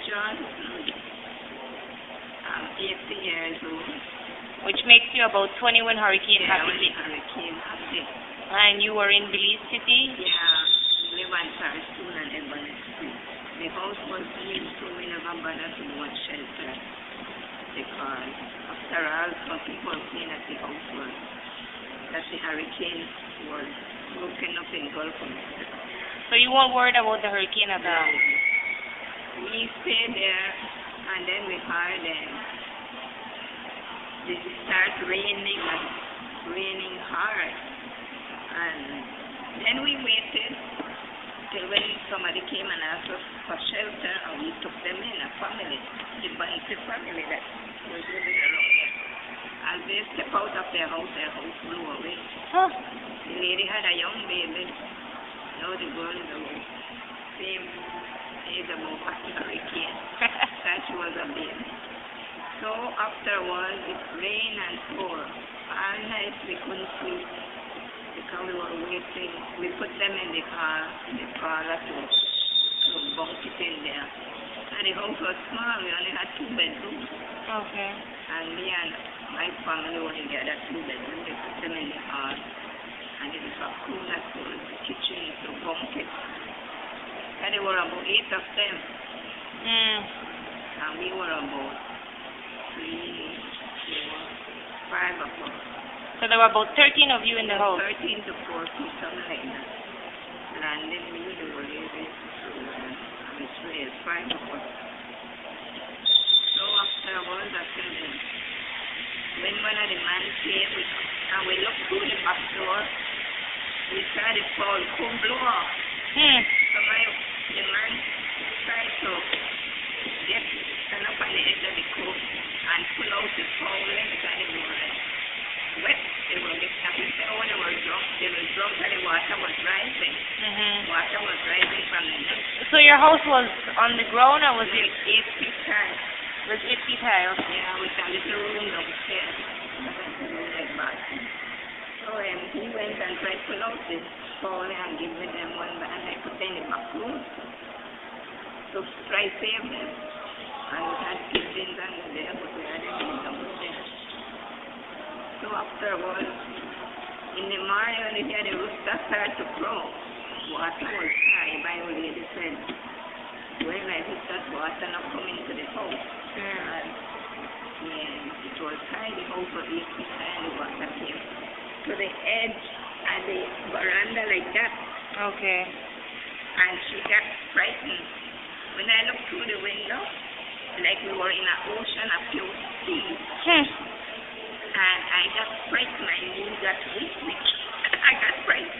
Johnson. I'm 80 years old. Which makes you about 20 when Hurricane Yeah, happened. when the hurricane happened. And you were in Belize City? Yeah, we live on Sarsoon and Ebony Street. The house was built, so we never bothered to go and shelter. Because after all, some people saying that the house was, that the hurricane was broken up in Gulf of Mexico. So you weren't worried about the hurricane at all? We stayed there, and then we heard it start raining and raining hard. And then we waited till when somebody came and asked us for shelter, and we took them in, a family, the Bansi family that was living around there. As they step out of their house blew away. Huh. The lady had a young baby. Now the girl is about same age about what the hurricane. That she was a baby. So afterwards it rained and poured. All night we couldn't sleep because we were waiting. We put them in the parlor to bunk it in there. And the house was small, we only had 2 bedrooms. Okay. And me and my family were in the other 2 bedrooms. They put them in the hall. And it was a cooler to the kitchen to bunk it. And there were about 8 of them. And we were about 5 of us. So there were about 13 of you in the house? 13 to 14, something like that. Landing me, the ladies, and it's really 5 of us. So afterwards, when one of the men came, and we looked through the back door, we saw the fall come blow off. So the man tried to stand up on the edge of the coat and pull out the fall because they were wet. They were getting when they were drunk and the water was rising. Water was rising from the neck. So your house was on the ground or was it 8 feet high? Was 8 feet high? Okay. Yeah, with a little room downstairs. So he went and tried to pull out the fall and give them one and I put them in the back room to try to save them. And we had pigeons under there, but we had them downstairs. So afterwards, in the morning when we hear the rooster start to crow, water was high. My old lady said, well, I hope that water not coming to the house. And yeah, it was high, the house was 8 feet high and the water came to the edge and the veranda like that. Okay. And she got frightened. When I looked through the window, like we were in an ocean of pure sea. And I got frightened, my knees got weak. I got frightened.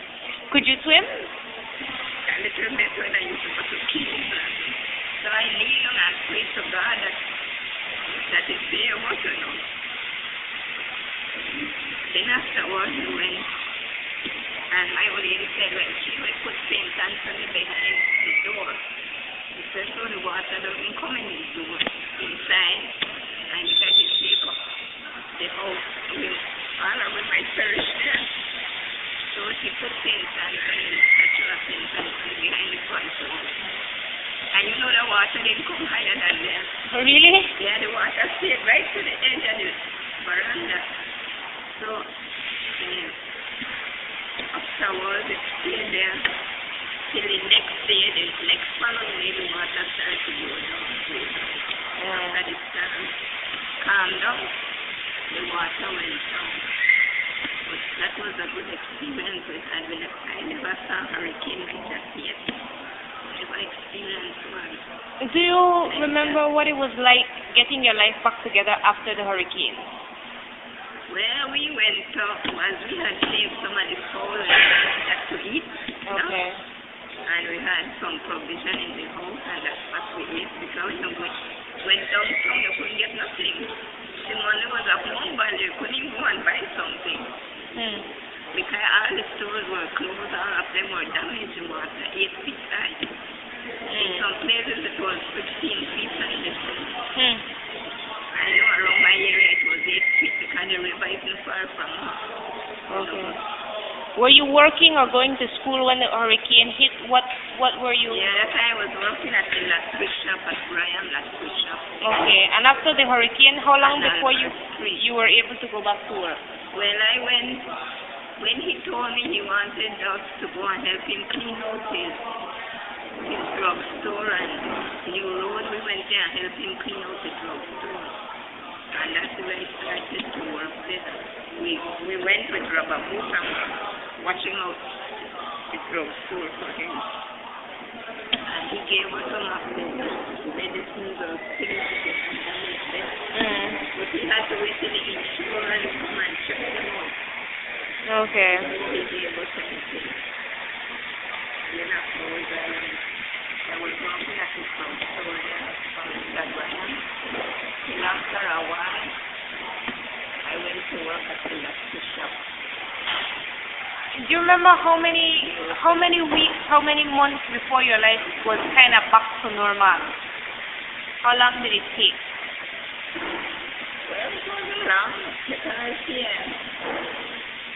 Could you swim? A little bit when I used to go to kids. So I kneel down and pray to God that is there water now. Then afterwards we went, and my old lady said, well, she will put St. Anthony behind the door. She said, so the water doesn't come in the door inside, and because it's safe up the house, all of it might perish there. So she put St. Anthony, the statue of St. Anthony behind the front door. And you know the water didn't come higher than there. Really? Yeah, the water stayed right to the edge of the veranda. So, afterwards, it stayed there till the next day, the next following day, the water started to go down. After the storm calmed down, the water went down. But that was a good experience with Advent. I never saw a hurricane like that yet. Never experienced one. Do you remember what it was like getting your life back together after the hurricane? Well, we went up as we had saved some of the fowl and had to eat. Okay. And we had some provision in the house, and that's what we ate because when we went downtown, you couldn't get nothing. The money was of no value. You couldn't even go and buy something. Because all the stores were closed, all of them were damaged. The water 8 feet high. In some places it was 15 feet high. I know around my area it was 8 feet because the river isn't far from us. Okay. Were you working or going to school when the hurricane hit? What were you? Yeah, that time I was working at the electric shop at Brian last Bishop. Okay. And after the hurricane, how long And before Albert Street. you were able to go back to work? Well, I went, when he told me he wanted us to go and help him clean out his drugstore and New Road, we went there and helped him clean out the drugstore. And that's when I started to work there. We went with rubber boot and watching out the drugstore for him. And he gave us some of the medicines or things to get him done. But he had to wait till the insurance come and check them out. Okay. He gave us anything. Then afterwards, I was working at the drugstore there from Instagram. Till after a while, I went to work at the electric shop. Do you remember how many weeks, how many months before your life was kind of back to normal? How long did it take? Well, it wasn't long because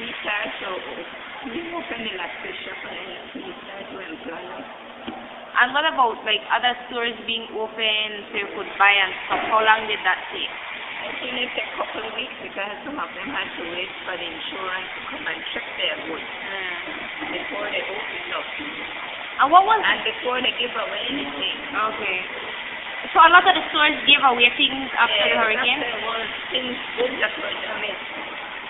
he started to open the electric shop and then he started to employ us. And what about like other stores being open so you could buy and stuff? How long did that take? I think it took a couple of weeks because some of them had to wait for the insurance to come and check their goods before they open up. And what was And before they give away anything. Okay. So a lot of the stores gave away things after the hurricane? After one things good that were damaged.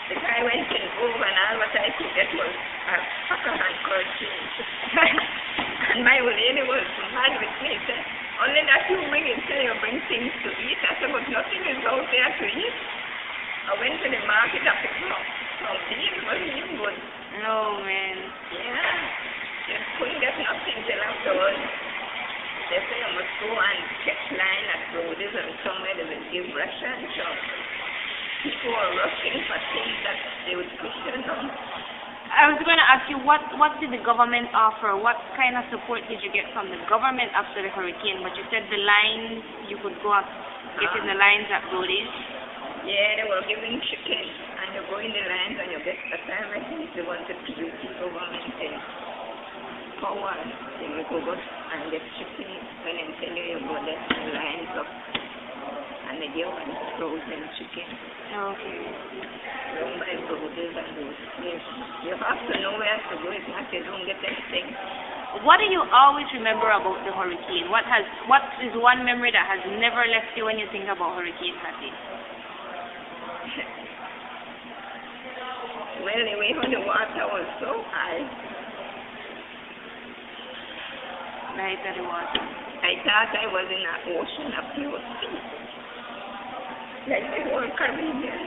The guy went in over and all what I could get was a pack of handkerchiefs. And my old lady was mad with me. Said, only that you bring it, say you bring things to eat. I said, but nothing is out there to eat. I went to the market and picked up some beef. It wasn't even good. No, man. Yeah. Just couldn't get nothing till afterwards. They say I must go and catch line at roads and somewhere they will give ration. So people were rushing for things that they would question them. I was going to ask you, what did the government offer? What kind of support did you get from the government after the hurricane? But you said the lines, you could go and get in the lines at Brody's. Yeah, they were giving chicken, and you go in the lines and you get the time. I think they wanted to do the government in power. Then you go and get chicken, and then tell you go there the lines up, and they give one frozen chicken. Okay. Don't buy Brody's and those places. You have to know where to go. If not, you don't get anything. What do you always remember about the hurricane? What is one memory that has never left you when you think about Hurricane Hattie? Well, the way when the water was so high, The height of the water. I thought I was in an ocean of pure sea. Like the whole Caribbean.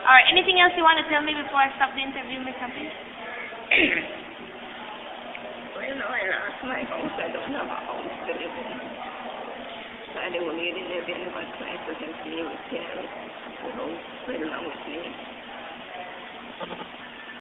Alright, anything else you want to tell me before I stop the interview, Miss Happy? Well, no, I lost my house. I don't have a house to live in. So the old lady lived in the trying to help me with care. The house fell down with me.